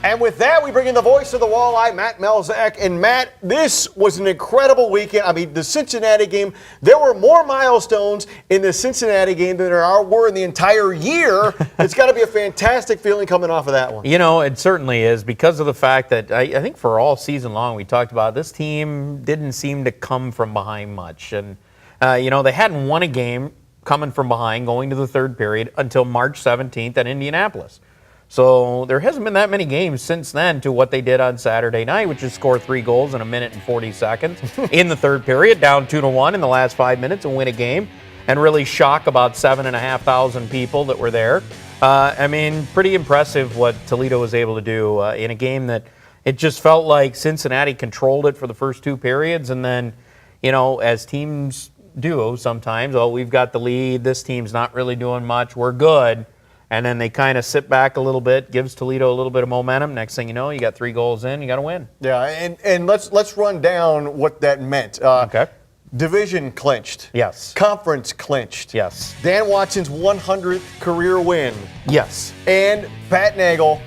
And with that, we bring in the voice of the Walleye, Matt Melzak. And Matt, this was an incredible weekend. I mean, the Cincinnati game, there were more milestones in the Cincinnati game than there were in the entire year. It's got to be a fantastic feeling coming off of that one. You know, it certainly is, because of the fact that I think for all season long we talked about this team didn't seem to come from behind much. And, you know, they hadn't won a game coming from behind going to the third period until March 17th at Indianapolis. So there hasn't been that many games since then to what they did on Saturday night, which is score 3 goals in a minute and 40 seconds in the third period, down 2-1 in the last 5 minutes and win a game, and really shock about 7,500 people that were there. I mean, pretty impressive what Toledo was able to do in a game that it just felt like Cincinnati controlled it for the first 2 periods, and then, you know, as teams do sometimes, oh, we've got the lead, this team's not really doing much, we're good. And then they kind of sit back a little bit, gives Toledo a little bit of momentum. Next thing you know, you got 3 goals in, you got to win. Yeah, and let's run down what that meant. Okay. Division clinched. Yes. Conference clinched. Yes. Dan Watson's 100th career win. Yes. And Pat Nagel.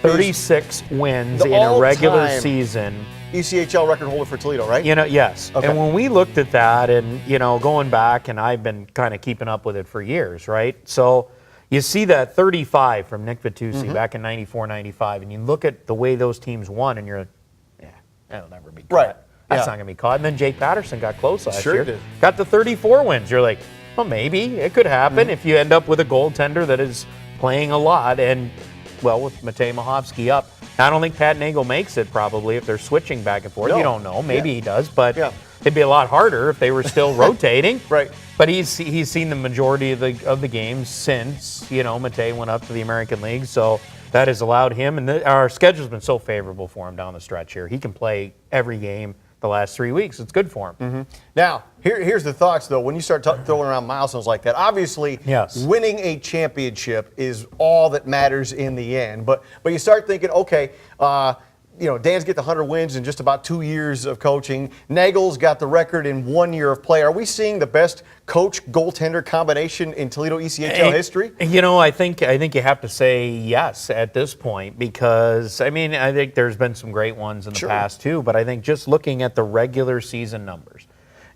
36 wins in a regular season. ECHL record holder for Toledo, right? You know, yes. Okay. And when we looked at that and, you know, going back, and I've been kind of keeping up with it for years, right? So you see that 35 from Nick Vitucci back in 94, 95, and you look at the way those teams won, and you're like, yeah, that'll never be caught. Right. That's not going to be caught. And then Jake Patterson got close last year. Did. Got to 34 wins. You're like, well, maybe it could happen if you end up with a goaltender that is playing a lot. And, well, with Matej Mahovsky up, I don't think Pat Nagel makes it probably if they're switching back and forth. No. You don't know. Maybe he does, but it'd be a lot harder if they were still rotating. Right. But he's seen the majority of the games since, you know, Matej went up to the American League. So that has allowed him, and our schedule's been so favorable for him down the stretch here. He can play every game the last 3 weeks. It's good for him. Now, here's the thoughts, though. When you start throwing around milestones like that, obviously winning a championship is all that matters in the end. But you start thinking, okay, you know, Dan's get the 100 wins in just about 2 years of coaching. Nagel's got the record in 1 year of play. Are we seeing the best coach-goaltender combination in Toledo ECHL history? You know, I think you have to say yes at this point, because, I mean, I think there's been some great ones in the past too, but I think just looking at the regular season numbers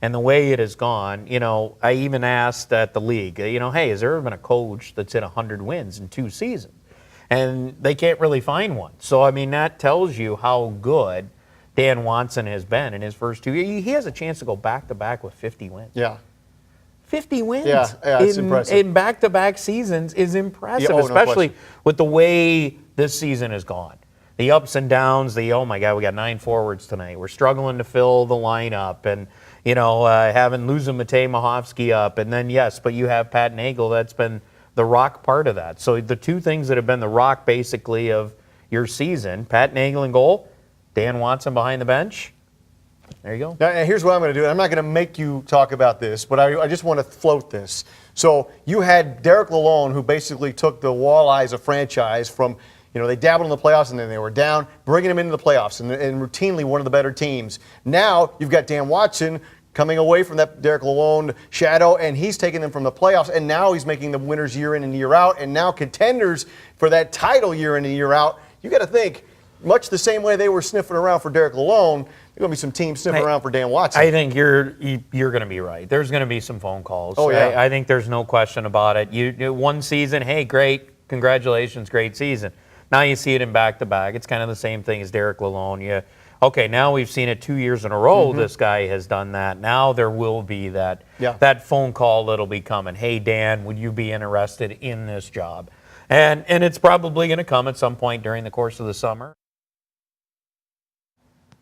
and the way it has gone, you know, I even asked at the league, you know, hey, has there ever been a coach that's hit 100 wins in 2 seasons? And they can't really find one. So, I mean, that tells you how good Dan Watson has been in his first 2 years. He has a chance to go back-to-back with 50 wins. Yeah. 50 wins it's impressive. in back-to-back seasons is impressive, especially with the way this season has gone. The ups and downs, oh, my God, we got 9 forwards tonight. We're struggling to fill the lineup and, you know, losing Matej Mahovsky up. And then, yes, but you have Pat Nagel. That's been the rock part of that. So the 2 things that have been the rock basically of your season, Pat Nagel in goal, Dan Watson behind the bench. There you go. Now, here's what I'm going to do. I'm not going to make you talk about this, but I just want to float this. So you had Derek Lalonde, who basically took the Walleyes, a franchise, from, you know, they dabbled in the playoffs and then they were down, bringing them into the playoffs and routinely one of the better teams. Now you've got Dan Watson coming away from that Derek Lalonde shadow, and he's taking them from the playoffs, and now he's making them winners year in and year out, and now contenders for that title year in and year out. You got to think, much the same way they were sniffing around for Derek Lalonde, there's going to be some teams sniffing around for Dan Watson. I think you're going to be right. There's going to be some phone calls. Oh, yeah. I think there's no question about it. You one season, hey, great, congratulations, great season. Now you see it in back-to-back. It's kind of the same thing as Derek Lalonde. Okay, now we've seen it 2 years in a row. This guy has done that. Now there will be that phone call that'll be coming. Hey, Dan, would you be interested in this job? And it's probably going to come at some point during the course of the summer.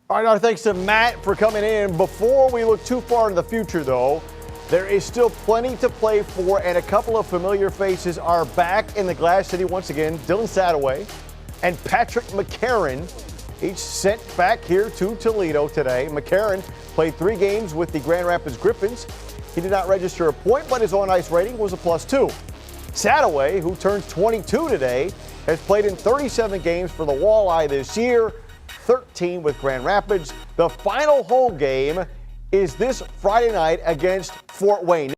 All right, thanks to Matt for coming in. Before we look too far in the future, though, there is still plenty to play for, and a couple of familiar faces are back in the Glass City once again. Dylan Sadaway and Patrick McCarron, each sent back here to Toledo today. McCarron played 3 games with the Grand Rapids Griffins. He did not register a point, but his on-ice rating was a +2. Sadaway, who turns 22 today, has played in 37 games for the Walleye this year, 13 with Grand Rapids. The final home game is this Friday night against Fort Wayne.